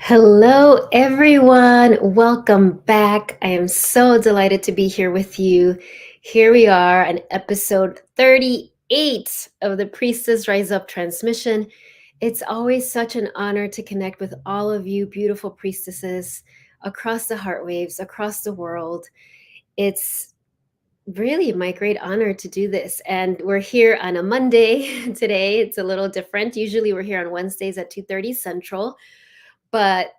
Hello, everyone. Welcome back. I am so delighted to be here with you. Here we are on episode 38 of the Priestess Rise Up transmission. It's always such an honor to connect with all of you beautiful priestesses across the heartwaves, across the world. It's really my great honor to do this. And we're here on a Monday today. It's a little different. Usually we're here on Wednesdays at 2:30 Central, but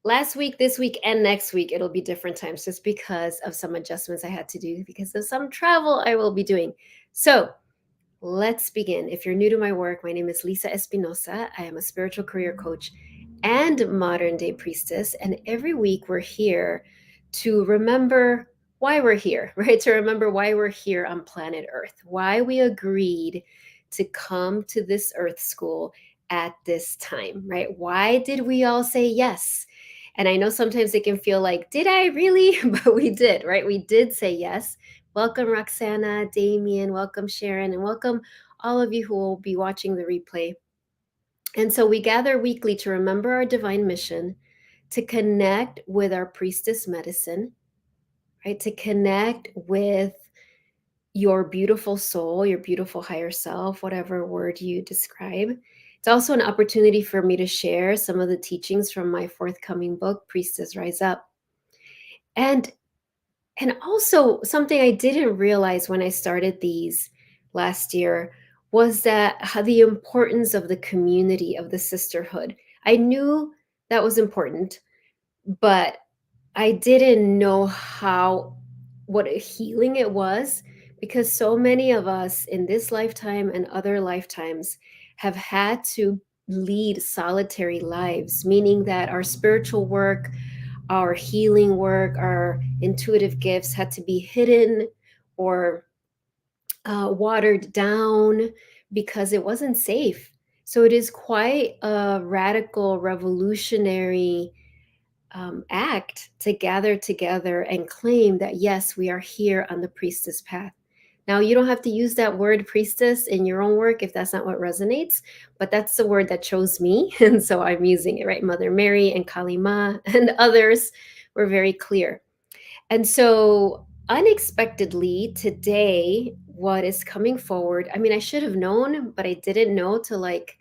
last week, this week, and next week, it'll be different times just because of some adjustments I had to do because of some travel I will be doing. So let's begin. If you're new to my work, my name is Lisa Espinosa. I am a spiritual career coach and modern day priestess. And every week we're here to remember why we're here, right? To remember why we're here on planet Earth, why we agreed to come to this Earth school at this time, right? Why did we all say yes? And I know sometimes it can feel like, did I really? But we did, right? We did say yes. Welcome, Roxana, Damien, welcome, Sharon, and welcome all of you who will be watching the replay. And so we gather weekly to remember our divine mission, to connect with our priestess medicine, right? To connect with your beautiful soul, your beautiful higher self, whatever word you describe. It's also an opportunity for me to share some of the teachings from my forthcoming book, Priestess Rise Up. And also something I didn't realize when I started these last year was that how the importance of the community, of the sisterhood. I knew that was important, but I didn't know what a healing it was, because so many of us in this lifetime and other lifetimes have had to lead solitary lives, meaning that our spiritual work, our healing work, our intuitive gifts had to be hidden or watered down because it wasn't safe. So it is quite a radical, revolutionary act to gather together and claim that, yes, we are here on the priestess path. Now, you don't have to use that word priestess in your own work if that's not what resonates, but that's the word that chose me. And so I'm using it, right? Mother Mary and Kali Ma and others were very clear. And so unexpectedly today, what is coming forward, I mean, I should have known, but I didn't know till like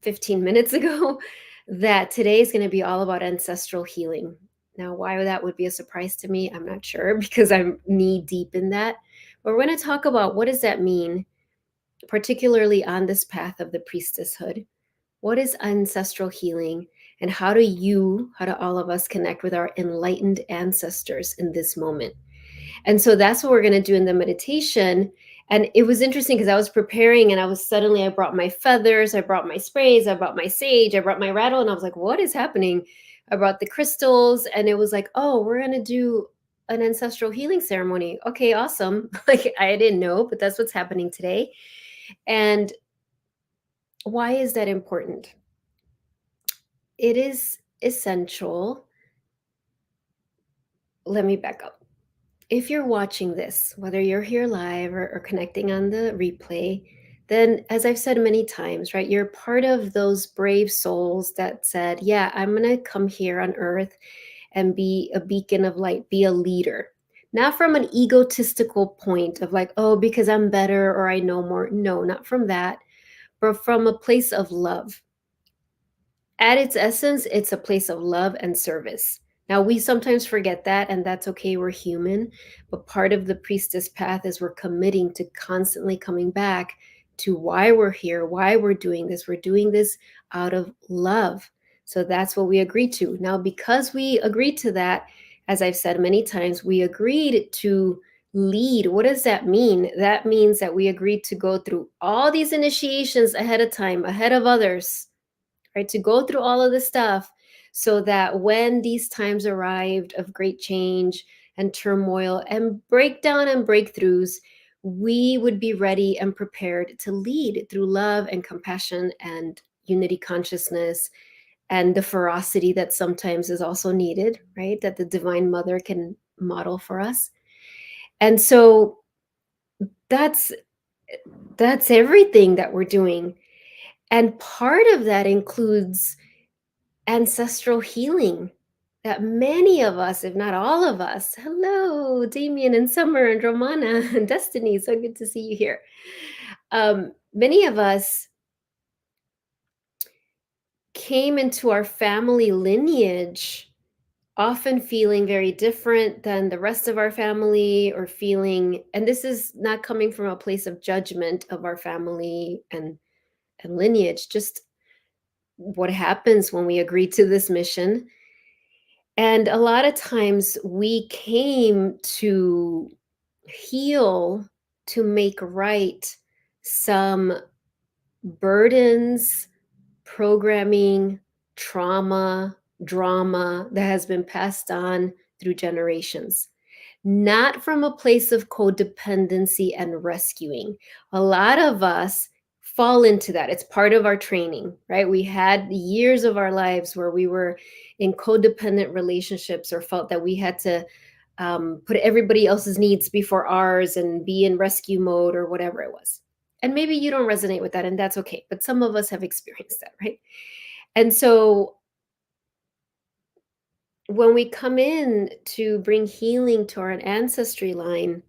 15 minutes ago that today is going to be all about ancestral healing. Now, why that would be a surprise to me, I'm not sure because I'm knee deep in that. But we're going to talk about what does that mean, particularly on this path of the priestesshood. What is ancestral healing, and how do all of us connect with our enlightened ancestors in this moment? And so that's what we're going to do in the meditation. And it was interesting because I was preparing and I brought my feathers, I brought my sprays, I brought my sage, I brought my rattle. And I was like, what is happening? I brought the crystals and it was like, oh, we're going to do an ancestral healing ceremony. Okay, awesome. Like I didn't know, but that's what's happening today. And why is that important? It is essential. Let me back up. If you're watching this, whether you're here live or connecting on the replay, then as I've said many times, right, you're part of those brave souls that said, yeah, I'm going to come here on earth and be a beacon of light, be a leader. Not from an egotistical point of like, oh, because I'm better or I know more. No, not from that, but from a place of love. At its essence, it's a place of love and service. Now, we sometimes forget that, and that's okay. We're human. But part of the priestess path is we're committing to constantly coming back to why we're here, why we're doing this. We're doing this out of love. So that's what we agreed to. Now, because we agreed to that, as I've said many times, we agreed to lead. What does that mean? That means that we agreed to go through all these initiations ahead of time, ahead of others, right? To go through all of this stuff so that when these times arrived of great change and turmoil and breakdown and breakthroughs, we would be ready and prepared to lead through love and compassion and unity consciousness and the ferocity that sometimes is also needed, right? That the Divine Mother can model for us. And so that's everything that we're doing. And part of that includes ancestral healing that many of us, if not all of us, hello, Damien and Summer and Romana and Destiny, so good to see you here. Many of us came into our family lineage often feeling very different than the rest of our family, or feeling, and this is not coming from a place of judgment of our family and lineage, just what happens when we agree to this mission. And a lot of times we came to heal, to make right some burdens, programming, trauma, drama that has been passed on through generations, not from a place of codependency and rescuing. A lot of us fall into that. It's part of our training, right? We had years of our lives where we were in codependent relationships, or felt that we had to put everybody else's needs before ours and be in rescue mode or whatever it was. And maybe you don't resonate with that, and that's okay. But some of us have experienced that, right? And so when we come in to bring healing to our ancestry line,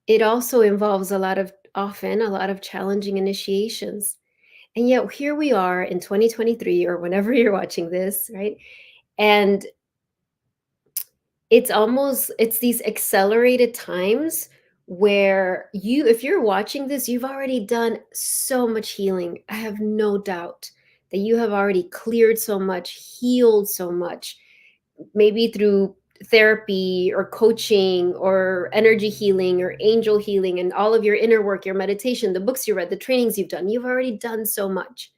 it also involves often a lot of challenging initiations. And yet here we are in 2023, or whenever you're watching this, right? And it's these accelerated times where if you're watching this, you've already done so much healing. I have no doubt that you have already cleared so much, healed so much, maybe through therapy or coaching or energy healing or angel healing, and all of your inner work, your meditation, the books you read, the trainings you've done. You've already done so much.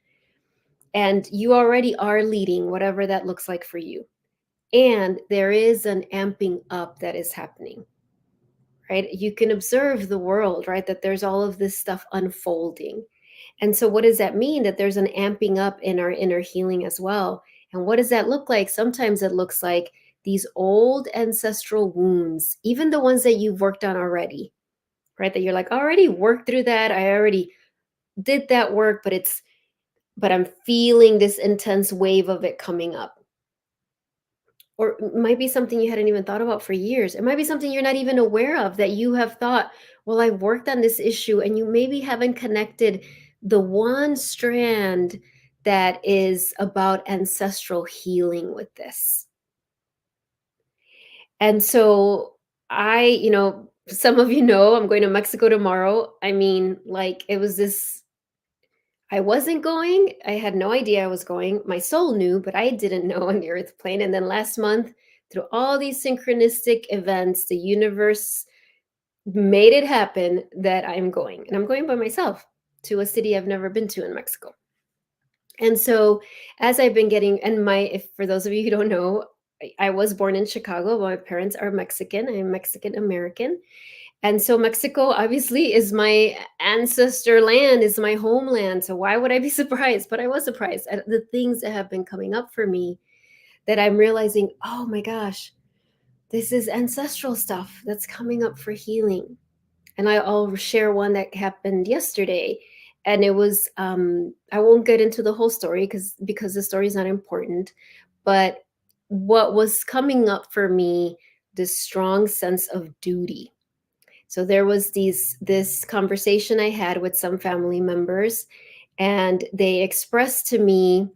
And you already are leading, whatever that looks like for you. And there is an amping up that is happening, right? You can observe the world, right? That there's all of this stuff unfolding. And so, what does that mean? That there's an amping up in our inner healing as well. And what does that look like? Sometimes it looks like these old ancestral wounds, even the ones that you've worked on already, right? That you're like, I already worked through that. I already did that work, but I'm feeling this intense wave of it coming up. Or it might be something you hadn't even thought about for years. It might be something you're not even aware of, that you have thought, well, I worked on this issue, and you maybe haven't connected the one strand that is about ancestral healing with this. And so some of you know I'm going to Mexico tomorrow. I mean, like, it was this, I wasn't going. I had no idea I was going. My soul knew, but I didn't know on the earth plane. And then last month, through all these synchronistic events, the universe made it happen that I'm going. And I'm going by myself to a city I've never been to in Mexico. And so, as I've been getting, and if for those of you who don't know, I was born in Chicago. My parents are Mexican. I'm Mexican American. And so Mexico obviously is my ancestor land, is my homeland. So why would I be surprised? But I was surprised at the things that have been coming up for me, that I'm realizing, oh my gosh, this is ancestral stuff that's coming up for healing. And I'll share one that happened yesterday. And it was, I won't get into the whole story because the story is not important. But what was coming up for me, this strong sense of duty. So there was this conversation I had with some family members, and they expressed to me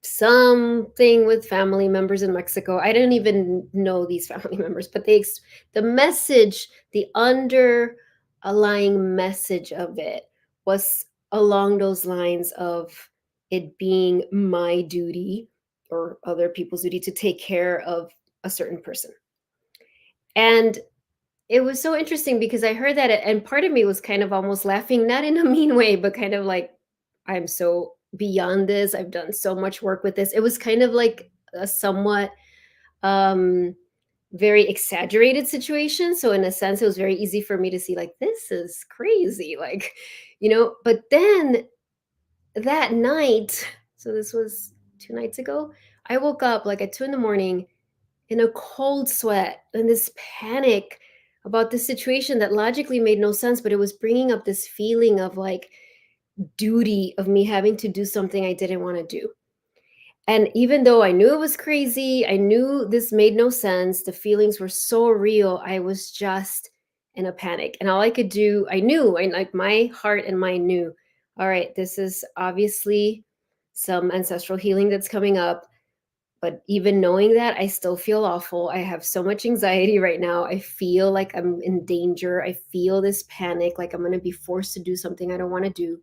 something with family members in Mexico. I didn't even know these family members, but the message, the underlying message of it was along those lines of it being my duty, or other people's duty, to take care of a certain person. And it was so interesting because I heard that, and part of me was kind of almost laughing, not in a mean way, but kind of like, I'm so beyond this. I've done so much work with this. It was kind of like a somewhat um very exaggerated situation. So in a sense, it was very easy for me to see, like, this is crazy, like, but then that night, so this was 2 nights ago, I woke up like at 2 in the morning in a cold sweat and this panic about this situation that logically made no sense, but it was bringing up this feeling of like duty, of me having to do something I didn't want to do. And even though I knew it was crazy, I knew this made no sense, the feelings were so real, I was just in a panic. And all I could do, I knew, I like my heart and mind knew, all right, this is obviously some ancestral healing that's coming up. But even knowing that, I still feel awful. I have so much anxiety right now. I feel like I'm in danger. I feel this panic, like I'm going to be forced to do something I don't want to do.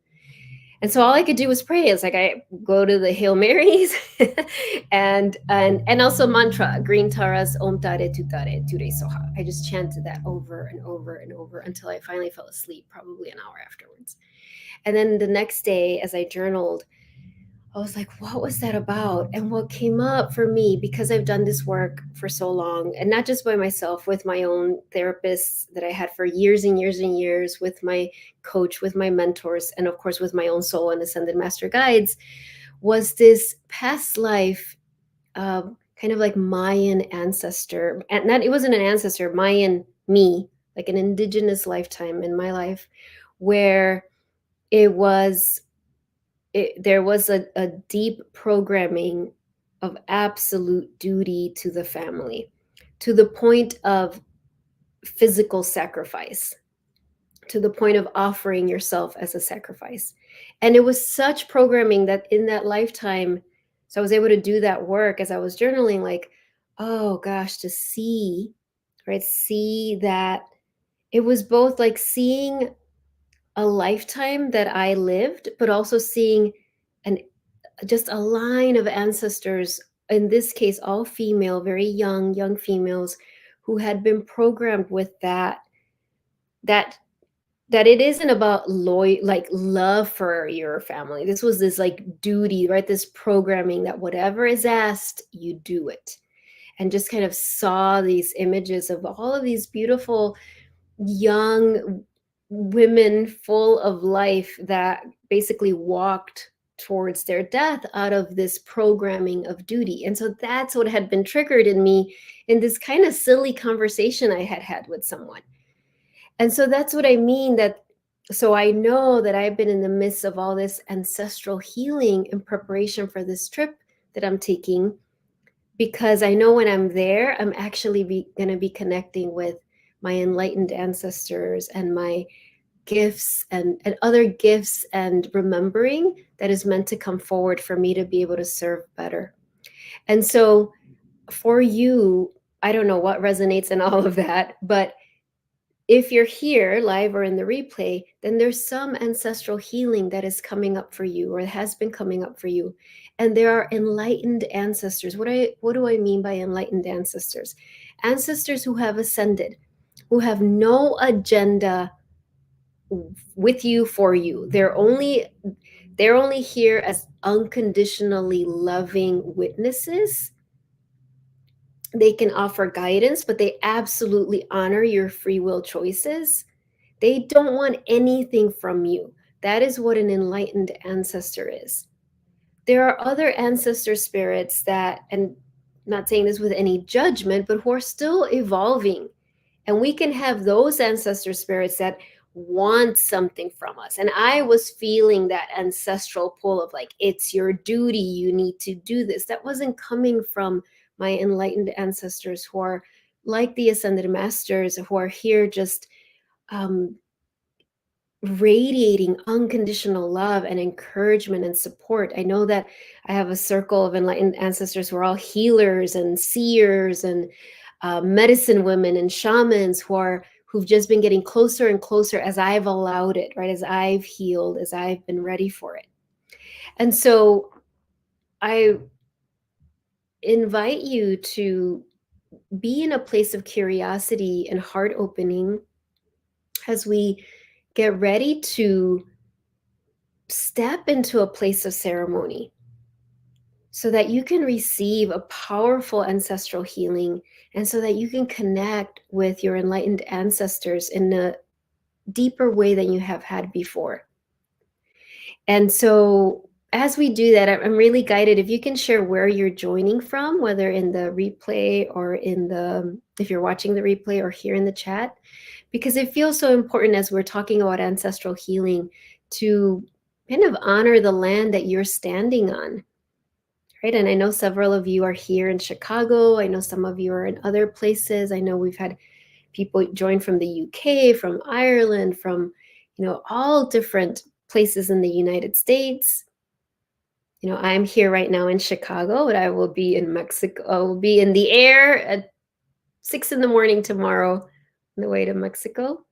And so all I could do was pray. It's like I go to the Hail Marys and also mantra, Green Taras Om Tare Tutare Ture Soha. I just chanted that over and over and over until I finally fell asleep, probably an hour afterwards. And then the next day, as I journaled, I was like, what was that about? And what came up for me, because I've done this work for so long, and not just by myself, with my own therapists that I had for years and years and years, with my coach, with my mentors, and of course with my own soul and ascended master guides, was this past life, kind of like Mayan ancestor. And that it wasn't an ancestor, Mayan me, like an indigenous lifetime in my life, where it was there was a deep programming of absolute duty to the family, to the point of physical sacrifice, to the point of offering yourself as a sacrifice. And it was such programming that in that lifetime, so I was able to do that work as I was journaling, like, oh gosh, to see, right? See that it was both like seeing a lifetime that I lived, but also seeing an just a line of ancestors, in this case all female, very young females, who had been programmed with that that it isn't about like love for your family. This was this like duty, right? This programming that whatever is asked, you do it. And just kind of saw these images of all of these beautiful young women full of life that basically walked towards their death out of this programming of duty. And so that's what had been triggered in me in this kind of silly conversation I had had with someone. And so that's what I mean, that so I know that I've been in the midst of all this ancestral healing in preparation for this trip that I'm taking, because I know when I'm there, I'm actually going to be connecting with my enlightened ancestors and my gifts and other gifts and remembering that is meant to come forward for me to be able to serve better. And so for you, I don't know what resonates in all of that, but if you're here live or in the replay, then there's some ancestral healing that is coming up for you, or has been coming up for you. And there are enlightened ancestors. What do I mean by enlightened ancestors? Ancestors who have ascended, who have no agenda with you, for you. They're only here as unconditionally loving witnesses. They can offer guidance, but they absolutely honor your free will choices. They don't want anything from you. That is what an enlightened ancestor is. There are other ancestor spirits that, and I'm not saying this with any judgment, but who are still evolving. And we can have those ancestor spirits that want something from us. And I was feeling that ancestral pull of like, it's your duty, you need to do this. That wasn't coming from my enlightened ancestors, who are like the ascended masters, who are here just um, radiating unconditional love and encouragement and support. I know that I have a circle of enlightened ancestors who are all healers and seers and medicine women and shamans, who've just been getting closer and closer as I've allowed it, right? As I've healed, as I've been ready for it. And so I invite you to be in a place of curiosity and heart opening as we get ready to step into a place of ceremony, so that you can receive a powerful ancestral healing, and so that you can connect with your enlightened ancestors in a deeper way than you have had before. And so as we do that, I'm really guided, if you can share where you're joining from, whether in the replay or if you're watching the replay or here in the chat, because it feels so important as we're talking about ancestral healing to kind of honor the land that you're standing on, right? And I know several of you are here in Chicago. I know some of you are in other places. I know we've had people join from the UK, from Ireland, from, all different places in the United States. I'm here right now in Chicago, but I will be in Mexico. I will be in the air at 6 in the morning tomorrow on the way to Mexico.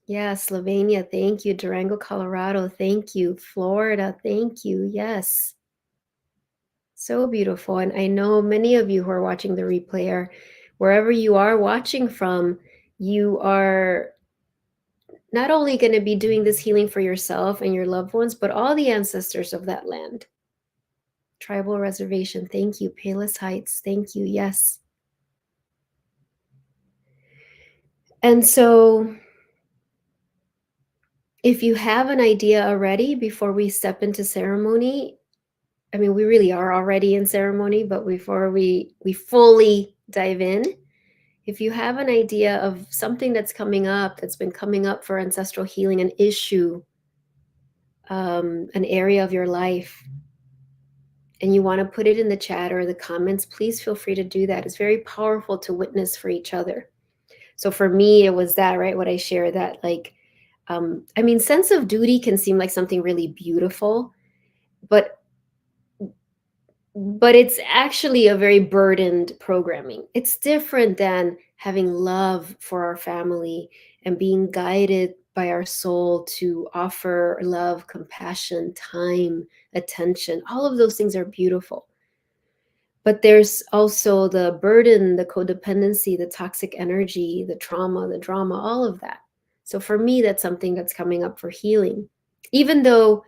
Yeah, Slovenia, thank you. Durango, Colorado, thank you. Florida, thank you. Yes. So beautiful. And I know many of you who are watching the replay are, wherever you are watching from, you are not only going to be doing this healing for yourself and your loved ones, but all the ancestors of that land. Tribal reservation, thank you. Palos Heights, thank you. Yes. And so if you have an idea already before we step into ceremony, I mean, we really are already in ceremony, but before we fully dive in, if you have an idea of something that's coming up, that's been coming up for ancestral healing, an issue, an area of your life, and you want to put it in the chat or the comments, please feel free to do that. It's very powerful to witness for each other. So for me, it was that, right? What I share, that like, I mean, sense of duty can seem like something really beautiful, but it's actually a very burdened programming. It's different than having love for our family and being guided by our soul to offer love, compassion, time, attention. All of those things are beautiful. But there's also the burden, the codependency, the toxic energy, the trauma, the drama, all of that. So for me, that's something that's coming up for healing. Even though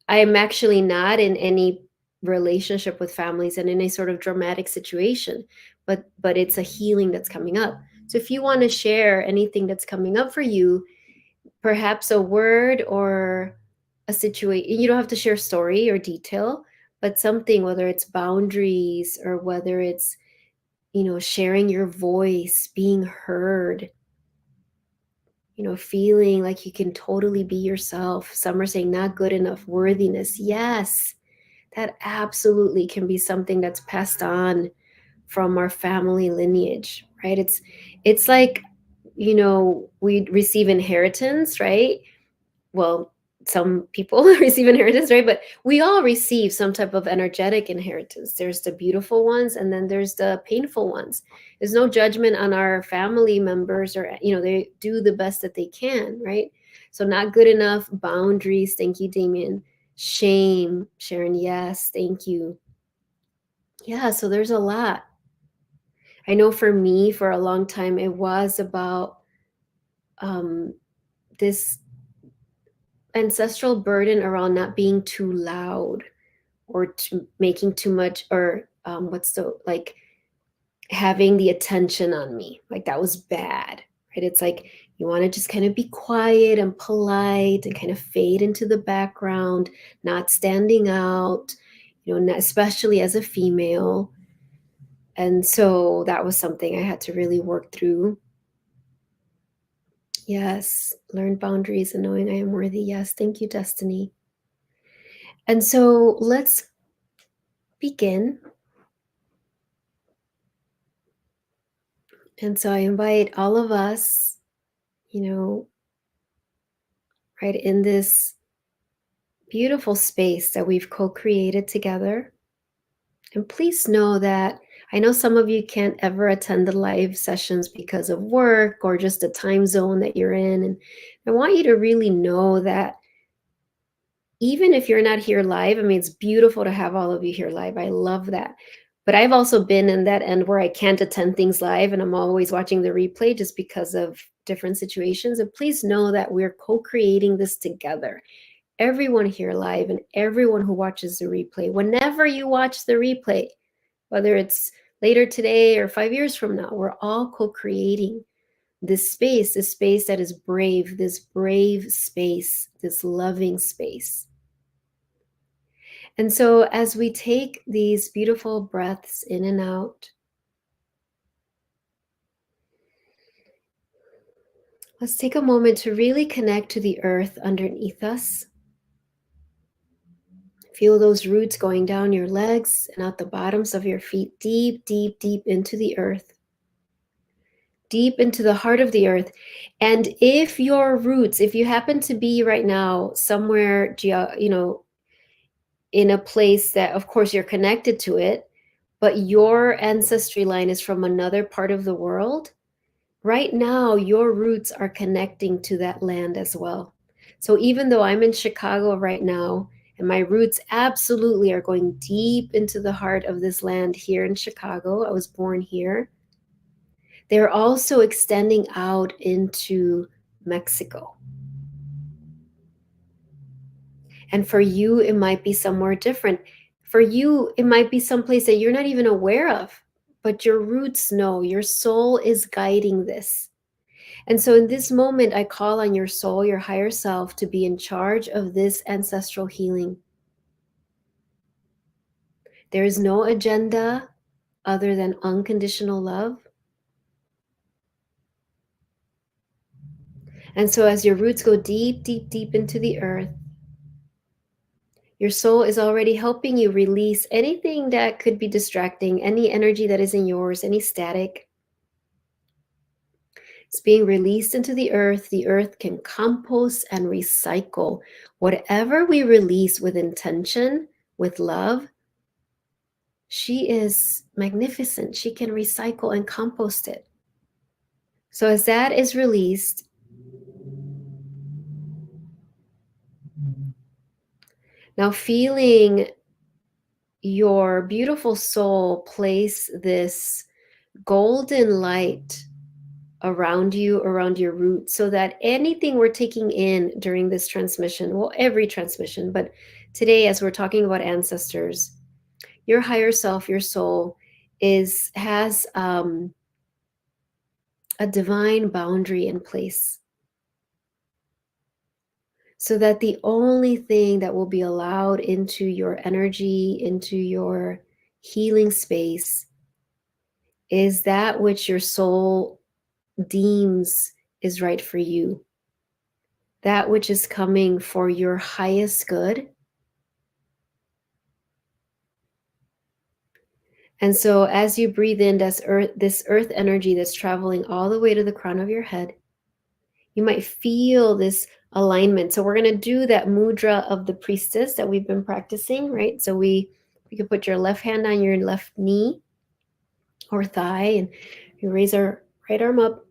I'm actually not in any relationship with families and in a sort of dramatic situation, but it's a healing that's coming up. So if you want to share anything that's coming up for you, perhaps a word or a situation, you don't have to share story or detail, but something, whether it's boundaries or whether it's, sharing your voice, being heard, feeling like you can totally be yourself. Some are saying not good enough, worthiness. Yes, that absolutely can be something that's passed on from our family lineage, right? It's like, we receive inheritance, right? Well, some people receive inheritance, right? But we all receive some type of energetic inheritance. There's the beautiful ones, and then there's the painful ones. There's no judgment on our family members, or, they do the best that they can, right? So not good enough, boundaries. Thank you, Damien. Shame, Sharon. Yes, thank you. Yeah, so there's a lot. I know for me, for a long time, it was about this ancestral burden around not being too loud or making too much, or what's the, like, having the attention on me. Like that was bad, right? It's like you want to just kind of be quiet and polite and kind of fade into the background, not standing out, especially as a female. And so that was something I had to really work through. Yes, learn boundaries and knowing I am worthy. Yes, thank you, Destiny. And so let's begin. And so I invite all of us, right in this beautiful space that we've co-created together. And please know that I know some of you can't ever attend the live sessions because of work or just the time zone that you're in. And I want you to really know that even if you're not here live, I mean, it's beautiful to have all of you here live. I love that. But I've also been in that end where I can't attend things live and I'm always watching the replay just because of different situations. And please know that we're co-creating this together. Everyone here live and everyone who watches the replay, whenever you watch the replay, whether it's later today or 5 years from now, we're all co-creating this space that is brave, this brave space, this loving space. And so as we take these beautiful breaths in and out, let's take a moment to really connect to the earth underneath us. Feel those roots going down your legs and out the bottoms of your feet, deep, deep, deep into the earth, deep into the heart of the earth. And if your roots, if you happen to be right now somewhere, in a place that, of course, you're connected to it, but your ancestry line is from another part of the world, right now, your roots are connecting to that land as well. So even though I'm in Chicago right now, and my roots absolutely are going deep into the heart of this land here in Chicago, I was born here, they're also extending out into Mexico. And for you, it might be somewhere different. For you, it might be someplace that you're not even aware of, but your roots know, your soul is guiding this. And so in this moment, I call on your soul, your higher self, to be in charge of this ancestral healing. There is no agenda other than unconditional love. And so as your roots go deep, deep, deep into the earth, your soul is already helping you release anything that could be distracting, any energy that isn't yours, any static. It's being released into the earth. The earth can compost and recycle whatever we release with intention, with love. She is magnificent. She can recycle and compost it. So as that is released, now feeling your beautiful soul place this golden light around you, around your root, so that anything we're taking in during this transmission, well, every transmission, but today, as we're talking about ancestors, your higher self, your soul, has a divine boundary in place, so that the only thing that will be allowed into your energy, into your healing space, is that which your soul deems is right for you, that which is coming for your highest good. And so as you breathe in this earth energy that's traveling all the way to the crown of your head, you might feel this alignment. So we're going to do that mudra of the priestess that we've been practicing, right? So we could put your left hand on your left knee or thigh, and we raise our right arm up.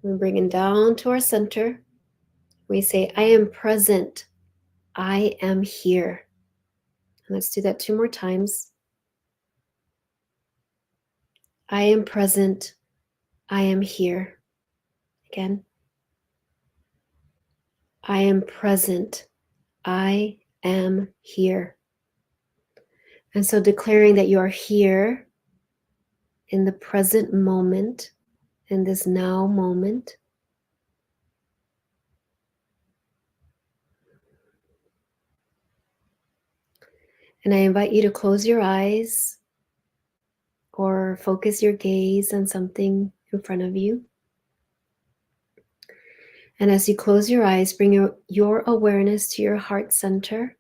We bring it down to our center. We say, I am present. I am here. And let's do that 2 more times. I am present. I am here. Again. I am present. I am here. And so declaring that you are here in the present moment, in this now moment. And I invite you to close your eyes or focus your gaze on something in front of you. And as you close your eyes, bring your awareness to your heart center.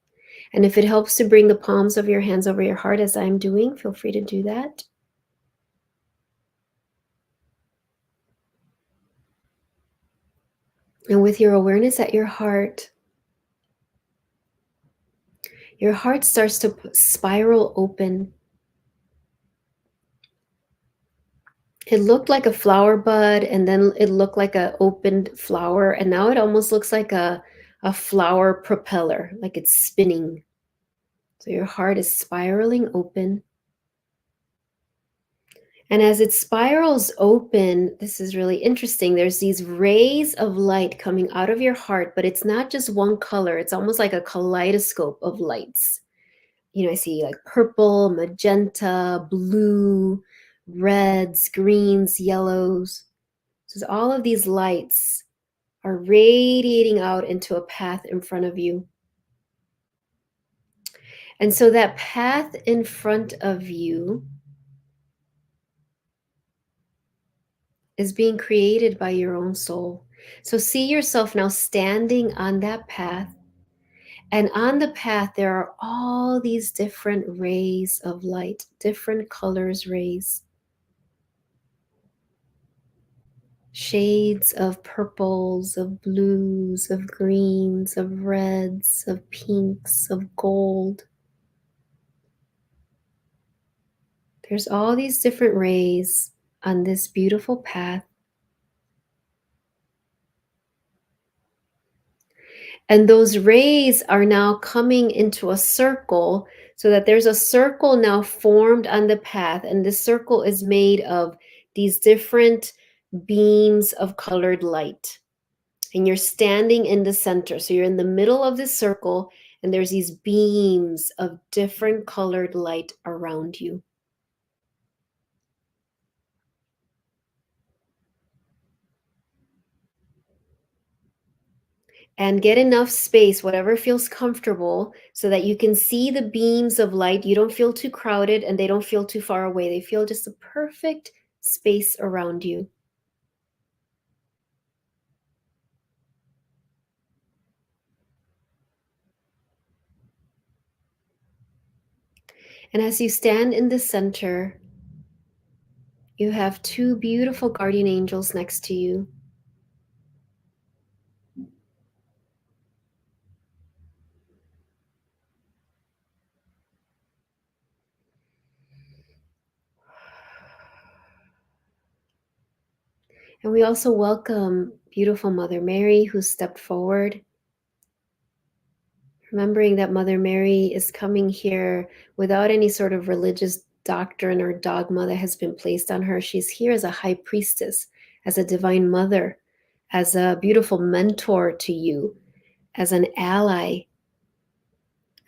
And if it helps to bring the palms of your hands over your heart, as I'm doing, feel free to do that. And with your awareness at your heart starts to spiral open. It looked like a flower bud, and then it looked like an opened flower, and now it almost looks like a flower propeller, like it's spinning. So your heart is spiraling open. And as it spirals open, this is really interesting. There's these rays of light coming out of your heart, but it's not just one color. It's almost like a kaleidoscope of lights. I see like purple, magenta, blue, reds, greens, yellows. So all of these lights are radiating out into a path in front of you. And so that path in front of you is being created by your own soul. So see yourself now standing on that path, And on the path, there are all these different rays of light, different colors rays, shades of purples, of blues, of greens, of reds, of pinks, of gold. There's all these different rays on this beautiful path. And those rays are now coming into a circle, so that there's a circle now formed on the path. And this circle is made of these different beams of colored light. And you're standing in the center. So you're in the middle of this circle, and there's these beams of different colored light around you. And get enough space, whatever feels comfortable, so that you can see the beams of light. You don't feel too crowded and they don't feel too far away. They feel just the perfect space around you. And as you stand in the center, you have two beautiful guardian angels next to you. And we also welcome beautiful Mother Mary, who stepped forward, remembering that Mother Mary is coming here without any sort of religious doctrine or dogma that has been placed on her. She's here as a high priestess, as a divine mother, as a beautiful mentor to you, as an ally.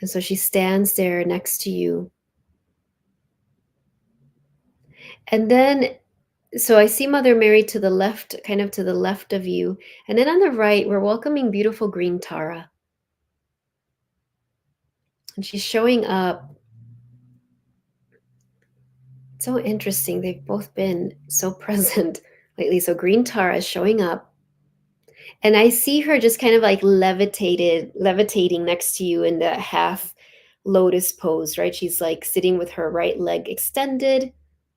And so she stands there next to you. And then, so I see Mother Mary to the left, kind of to the left of you. And then on the right, we're welcoming beautiful green Tara. And she's showing up. So interesting. They've both been so present lately. So green Tara is showing up. And I see her just kind of like levitating next to you in the half lotus pose, right? She's like sitting with her right leg extended,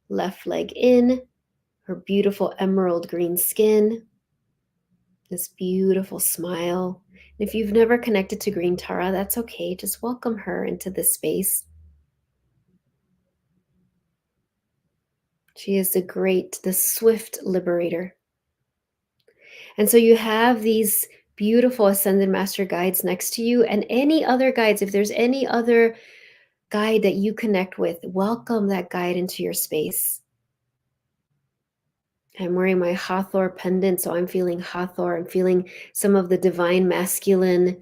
left leg in, her beautiful emerald green skin, this beautiful smile. If you've never connected to green Tara, that's okay. Just welcome her into this space. She is the swift liberator. And so you have these beautiful ascended master guides next to you, and any other guides. If there's any other guide that you connect with, welcome that guide into your space. I'm wearing my Hathor pendant, so I'm feeling Hathor. I'm feeling some of the divine masculine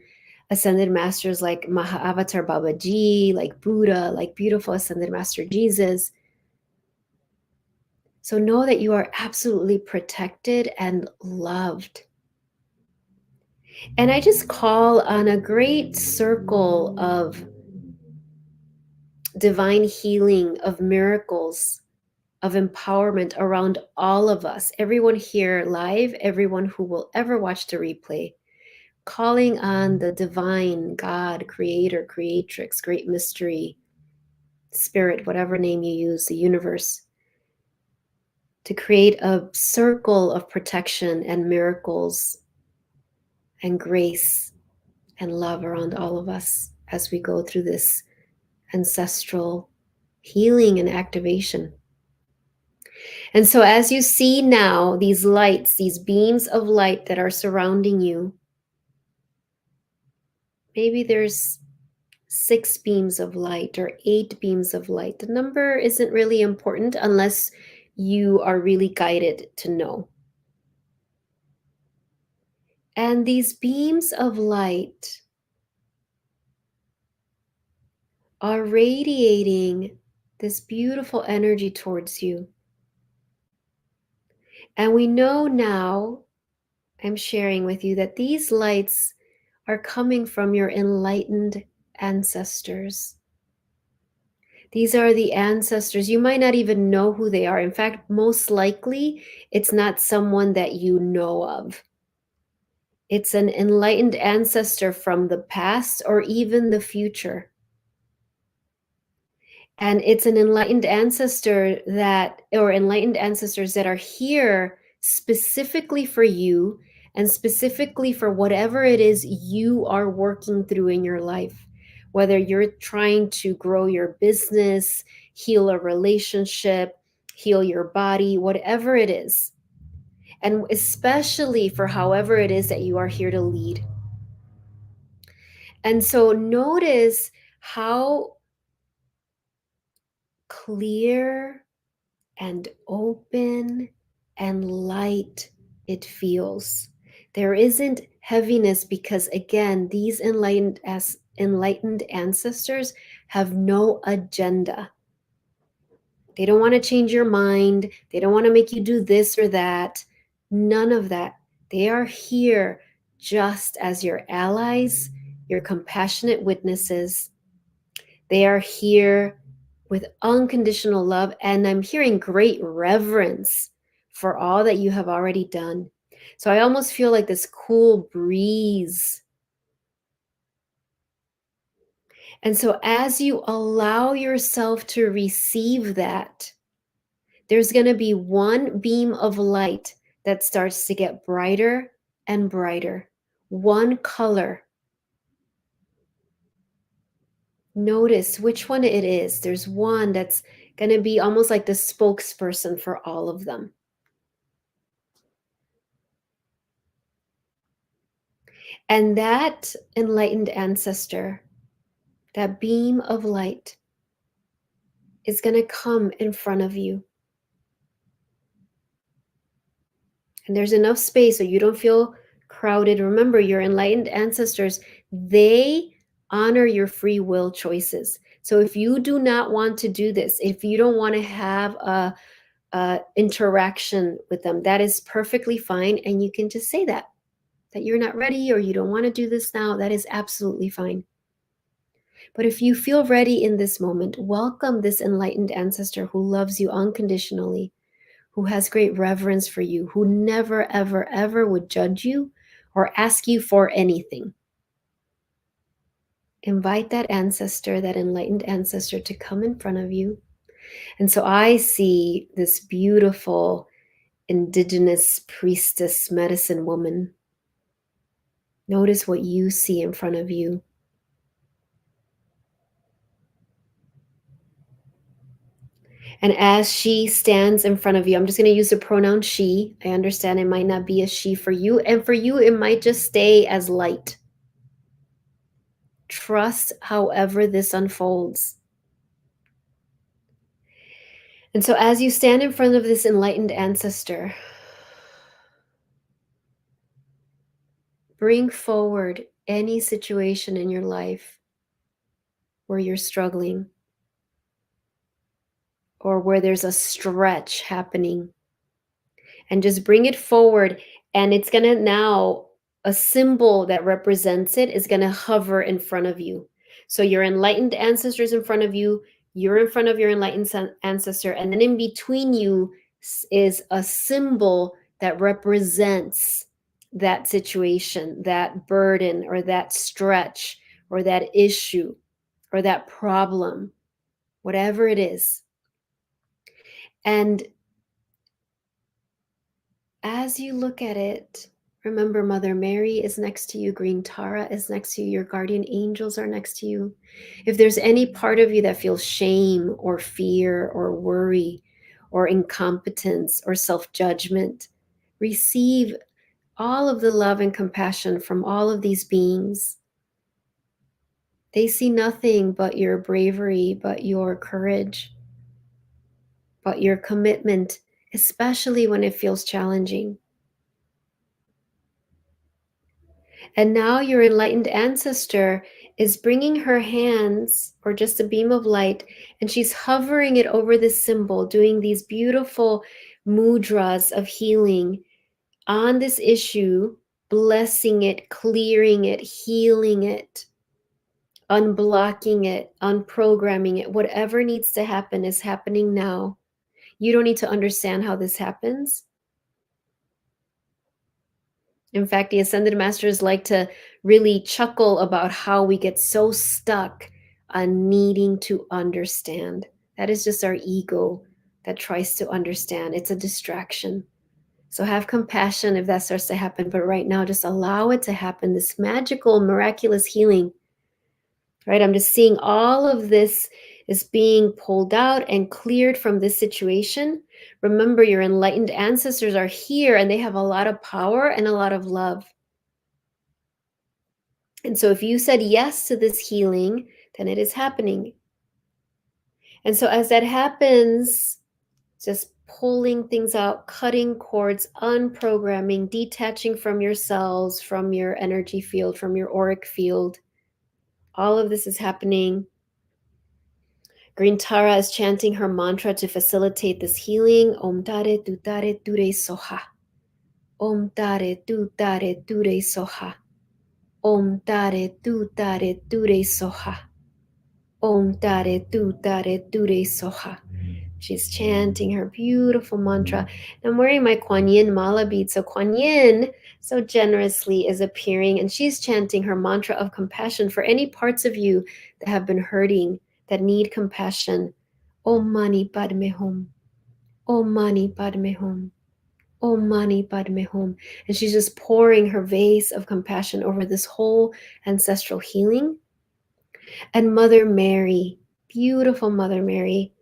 ascended masters like Mahavatar Babaji, like Buddha, like beautiful ascended master Jesus. So know that you are absolutely protected and loved. And I just call on a great circle of divine healing, of miracles, of empowerment around all of us, everyone here live, everyone who will ever watch the replay, calling on the divine God, creator, creatrix, great mystery, spirit, whatever name you use, the universe, to create a circle of protection and miracles and grace and love around all of us as we go through this ancestral healing and activation. And so, as you see now, these lights, these beams of light that are surrounding you, maybe there's 6 beams of light or 8 beams of light. The number isn't really important unless you are really guided to know. And these beams of light are radiating this beautiful energy towards you. And we know now, I'm sharing with you, that these lights are coming from your enlightened ancestors. These are the ancestors. You might not even know who they are. In fact, most likely, it's not someone that you know of. It's an enlightened ancestor from the past or even the future. And it's an enlightened ancestor that, or enlightened ancestors that are here specifically for you and specifically for whatever it is you are working through in your life. Whether you're trying to grow your business, heal a relationship, heal your body, whatever it is. And especially for however it is that you are here to lead. And so notice how clear and open and light it feels. There isn't heaviness because, again, these enlightened ancestors have no agenda. They don't want to change your mind. They don't want to make you do this or that. None of that. They are here just as your allies, your compassionate witnesses. They are here with unconditional love, and I'm hearing great reverence for all that you have already done. So I almost feel like this cool breeze. And so as you allow yourself to receive that, there's going to be one beam of light that starts to get brighter and brighter. One color. Notice which one it is. There's one that's going to be almost like the spokesperson for all of them. And that enlightened ancestor, that beam of light, is going to come in front of you. And there's enough space so you don't feel crowded. Remember, your enlightened ancestors, they honor your free will choices. So if you do not want to do this, if you don't want to have a interaction with them, that is perfectly fine. And you can just say that you're not ready or you don't want to do this now. That is absolutely fine. But if you feel ready in this moment, welcome this enlightened ancestor who loves you unconditionally, who has great reverence for you, who never, ever, ever would judge you or ask you for anything. Invite that ancestor, that enlightened ancestor, to come in front of you. And so I see this beautiful indigenous priestess medicine woman. Notice what you see in front of you. And as she stands in front of you, I'm just going to use the pronoun she. I understand it might not be a she for you. And for you, it might just stay as light. Trust however this unfolds. And so as you stand in front of this enlightened ancestor, bring forward any situation in your life where you're struggling or where there's a stretch happening, and just bring it forward. And it's going to now, a symbol that represents it is going to hover in front of you. So your enlightened ancestors in front of you, you're in front of your enlightened ancestor, and then in between you is a symbol that represents that situation, that burden, or that stretch, or that issue, or that problem, whatever it is. And as you look at it, remember Mother Mary is next to you, Green Tara is next to you, your guardian angels are next to you. If there's any part of you that feels shame or fear or worry or incompetence or self-judgment, receive all of the love and compassion from all of these beings. They see nothing but your bravery, but your courage, but your commitment, especially when it feels challenging. And now your enlightened ancestor is bringing her hands, or just a beam of light, and she's hovering it over this symbol, doing these beautiful mudras of healing on this issue, blessing it, clearing it, healing it, unblocking it, unprogramming it. Whatever needs to happen is happening now. You don't need to understand how this happens. In fact, the Ascended Masters like to really chuckle about how we get so stuck on needing to understand. That is just our ego that tries to understand. It's a distraction. So have compassion if that starts to happen. But right now, just allow it to happen. This magical, miraculous healing, right? I'm just seeing all of this is being pulled out and cleared from this situation. Remember, your enlightened ancestors are here and they have a lot of power and a lot of love. And so if you said yes to this healing, then it is happening. And so as that happens, just pulling things out, cutting cords, unprogramming, detaching from your cells, from your energy field, from your auric field. All of this is happening. Green Tara is chanting her mantra to facilitate this healing. Om Tare Tu Tare Ture Soha. Om Tare Tu Tare Ture Soha. Om Tare Tu Tare Ture Soha. Om Tare Tu Tare Ture Soha. She's chanting her beautiful mantra. I'm wearing my Kuan Yin mala bead. So Kuan Yin so generously is appearing and she's chanting her mantra of compassion for any parts of you that have been hurting, that need compassion. Om Mani Padme Hum. Om Mani Padme Hum. Om Mani Padme Hum. And she's just pouring her vase of compassion over this whole ancestral healing. And Mother Mary, beautiful Mother Mary,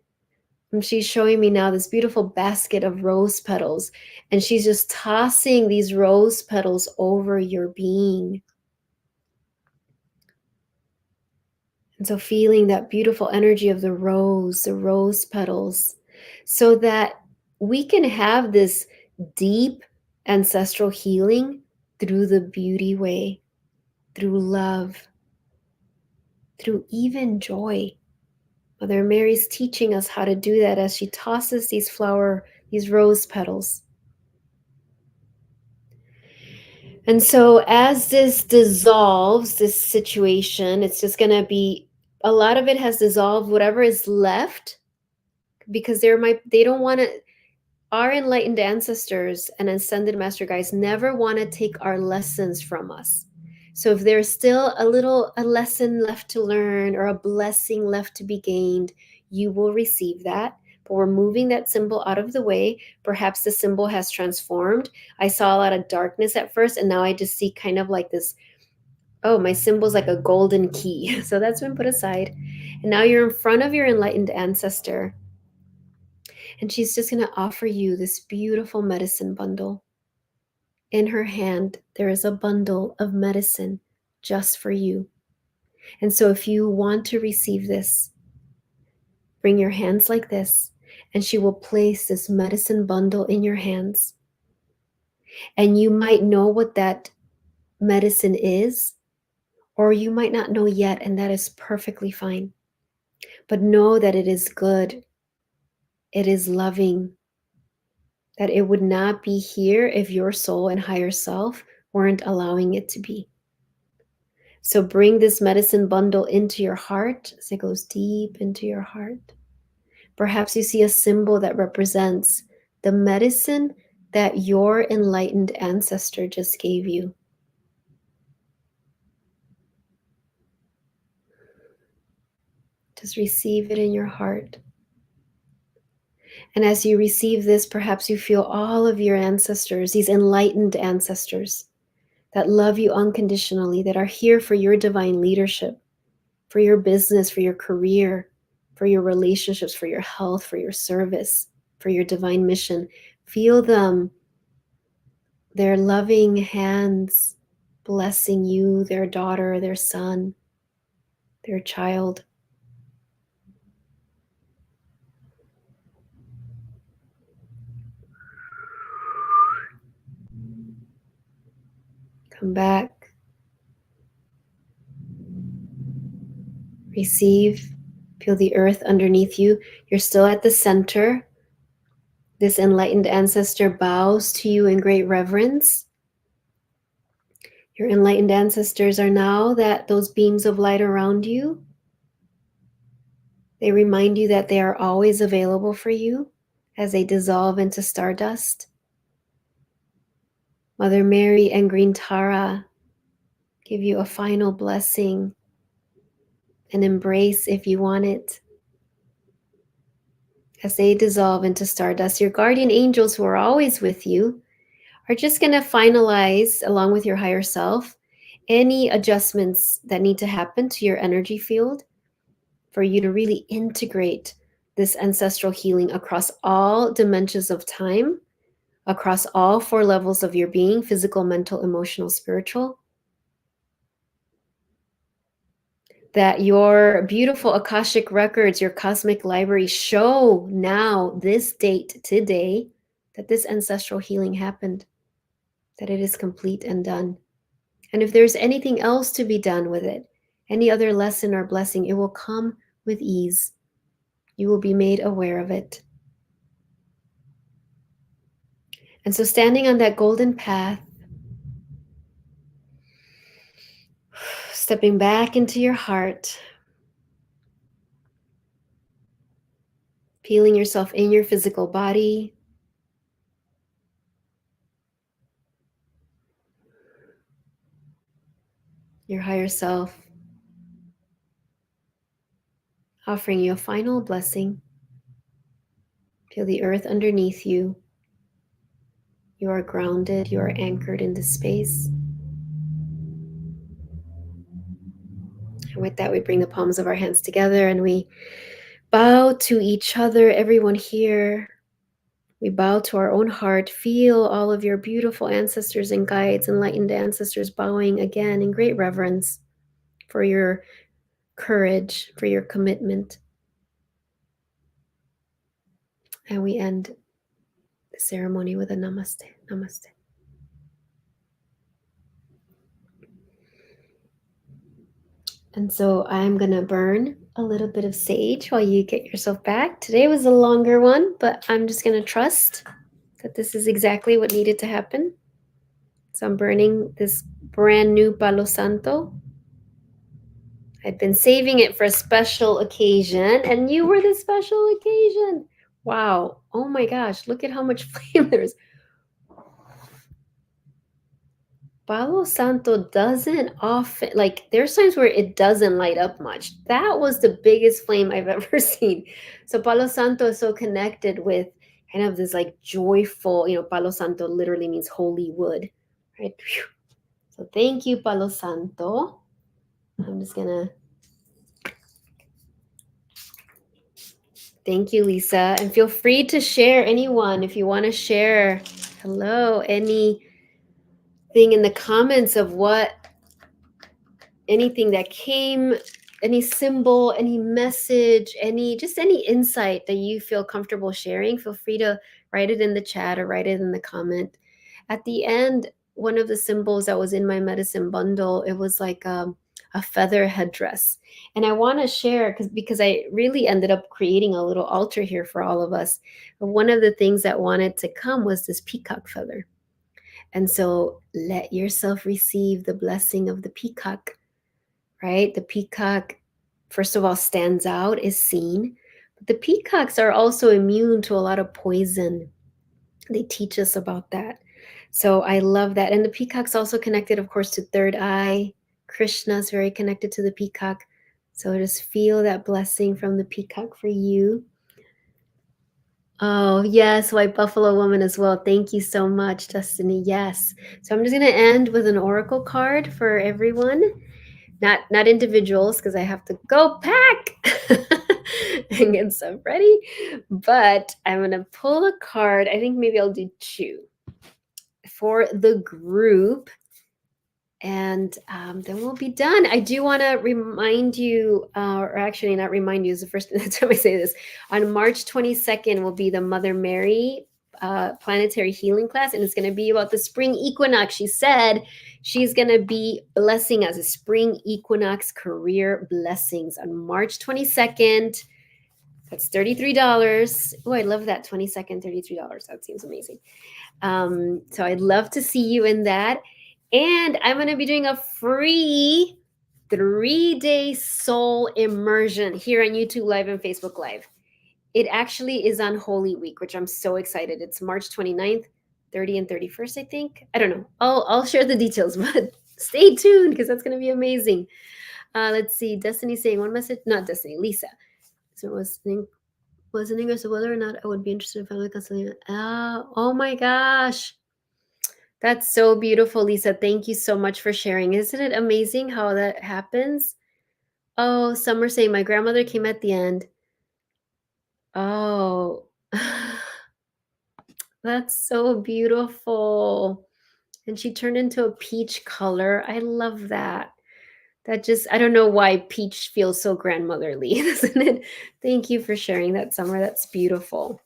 and she's showing me now this beautiful basket of rose petals. And she's just tossing these rose petals over your being. And so feeling that beautiful energy of the rose petals, so that we can have this deep ancestral healing through the beauty way, through love, through even joy. Mother Mary's teaching us how to do that as she tosses these rose petals. And so as this dissolves, this situation, it's just going to be, a lot of it has dissolved, whatever is left, because they don't want to, our enlightened ancestors and ascended master guides never want to take our lessons from us. So if there's still a lesson left to learn or a blessing left to be gained, you will receive that. But we're moving that symbol out of the way. Perhaps the symbol has transformed. I saw a lot of darkness at first, and now I just see kind of like this, oh, my symbol's like a golden key. So that's been put aside. And now you're in front of your enlightened ancestor. And she's just going to offer you this beautiful medicine bundle. In her hand, there is a bundle of medicine just for you. And so if you want to receive this, bring your hands like this, and she will place this medicine bundle in your hands. And you might know what that medicine is, or you might not know yet, and that is perfectly fine. But know that it is good, it is loving, that it would not be here if your soul and higher self weren't allowing it to be. So bring this medicine bundle into your heart as it goes deep into your heart. Perhaps you see a symbol that represents the medicine that your enlightened ancestor just gave you. Just receive it in your heart. And as you receive this, perhaps you feel all of your ancestors, these enlightened ancestors that love you unconditionally, that are here for your divine leadership, for your business, for your career, for your relationships, for your health, for your service, for your divine mission. Feel them, their loving hands blessing you, their daughter, their son, their child. Come back. Receive. Feel the earth underneath you. You're still at the center. This enlightened ancestor bows to you in great reverence. Your enlightened ancestors are now those beams of light around you. They remind you that they are always available for you as they dissolve into stardust. Mother Mary and Green Tara give you a final blessing and embrace if you want it. As they dissolve into stardust, your guardian angels, who are always with you, are just going to finalize, along with your higher self, any adjustments that need to happen to your energy field for you to really integrate this ancestral healing across all dimensions of time, across all four levels of your being: physical, mental, emotional, spiritual. That your beautiful Akashic records, your cosmic library, show now, this date, today, that this ancestral healing happened, that it is complete and done. And if there's anything else to be done with it, any other lesson or blessing, it will come with ease. You will be made aware of it. And so, standing on that golden path, stepping back into your heart, feeling yourself in your physical body, your higher self, offering you a final blessing. Feel the earth underneath you. You are grounded, you are anchored in this space. And with that, we bring the palms of our hands together and we bow to each other, everyone here. We bow to our own heart. Feel all of your beautiful ancestors and guides, enlightened ancestors, bowing again in great reverence for your courage, for your commitment. And we end the ceremony with a namaste. Namaste. And so I'm going to burn a little bit of sage while you get yourself back. Today was a longer one, but I'm just going to trust that this is exactly what needed to happen. So I'm burning this brand new Palo Santo. I'd been saving it for a special occasion, and you were the special occasion. Wow. Oh my gosh. Look at how much flame there's. Palo Santo doesn't often, like, there's times where it doesn't light up much. That was the biggest flame I've ever seen. So Palo Santo is so connected with kind of this like joyful, Palo Santo literally means holy wood, right? So thank you, Palo Santo. I'm just gonna, thank you, Lisa. And feel free to share, anyone, if you want to share, hello, anything in the comments of anything that came, any symbol, any message, any insight that you feel comfortable sharing, feel free to write it in the chat or write it in the comment. At the end, one of the symbols that was in my medicine bundle, it was like a feather headdress. And I want to share because I really ended up creating a little altar here for all of us. But one of the things that wanted to come was this peacock feather. And so let yourself receive the blessing of the peacock. Right? The peacock, first of all, stands out, is seen. But the peacocks are also immune to a lot of poison. They teach us about that. So I love that. And the peacock's also connected, of course, to third eye. Krishna's very connected to the peacock. So just feel that blessing from the peacock for you. Oh, yes, White Buffalo Woman as well. Thank you so much, Destiny. Yes. So I'm just going to end with an oracle card for everyone. Not individuals, because I have to go pack and get stuff ready. But I'm gonna pull a card. I think maybe I'll do two for the group, and then we'll be done. I do want to remind you, or actually not remind you, is the first time I say this. On March 22nd will be the Mother Mary planetary healing class, and it's going to be about the spring equinox. She said she's going to be blessing us a spring equinox career blessings on March 22nd. That's $33. Oh, I love that. 22nd, $33. That seems amazing. So I'd love to see you in that. And I'm going to be doing a free 3-day soul immersion here on YouTube Live and Facebook Live. It actually is on Holy Week, which I'm so excited. It's March 29th 30 and 31st, I think. I don't know. I'll share the details, but stay tuned because that's going to be amazing. Let's see. Destiny saying one message. Not Destiny. Lisa. So it was in English whether or not I would be interested in family counseling. Oh my gosh. That's so beautiful, Lisa. Thank you so much for sharing. Isn't it amazing how that happens? Oh, Summer saying my grandmother came at the end. Oh, that's so beautiful. And she turned into a peach color. I love that. That just, I don't know why peach feels so grandmotherly, doesn't it? Thank you for sharing that, Summer. That's beautiful.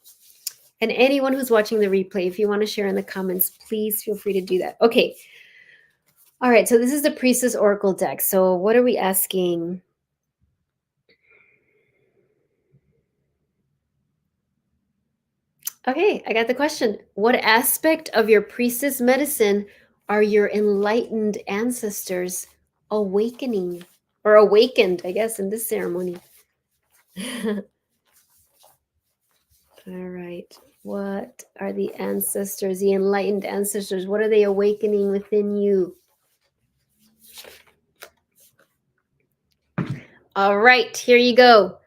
And anyone who's watching the replay, if you want to share in the comments, please feel free to do that. Okay. All right. So this is the Priestess Oracle deck. So what are we asking? Okay, I got the question. What aspect of your priestess medicine are your enlightened ancestors awakening or awakened, I guess, in this ceremony? All right. What are the ancestors, the enlightened ancestors? What are they awakening within you? All right, here you go.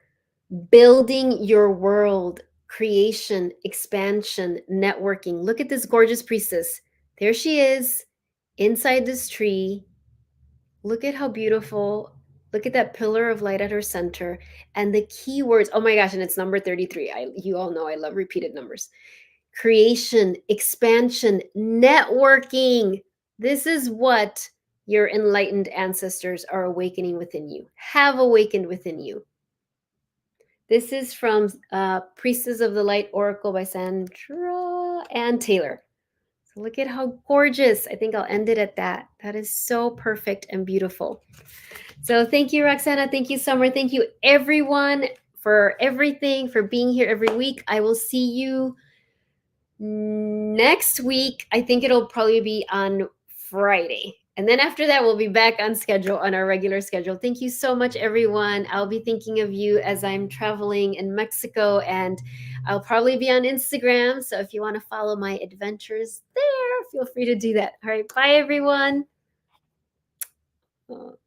Building your world, creation, expansion, networking. Look at this gorgeous priestess. There she is inside this tree. Look at how beautiful. Look at that pillar of light at her center. And the keywords, oh my gosh, and it's number 33. You all know I love repeated numbers. Creation, expansion, networking. This is what your enlightened ancestors are awakening within you, have awakened within you. This is from Priestess of the Light Oracle by Sandra Ann Taylor. So look at how gorgeous. I think I'll end it at that. That is so perfect and beautiful. So thank you, Roxana. Thank you, Summer. Thank you, everyone, for everything, for being here every week. I will see you next week. I think it'll probably be on Friday. And then after that, we'll be back on schedule, on our regular schedule. Thank you so much, everyone. I'll be thinking of you as I'm traveling in Mexico, and I'll probably be on Instagram. So if you want to follow my adventures there, feel free to do that. All right. Bye, everyone. Oh.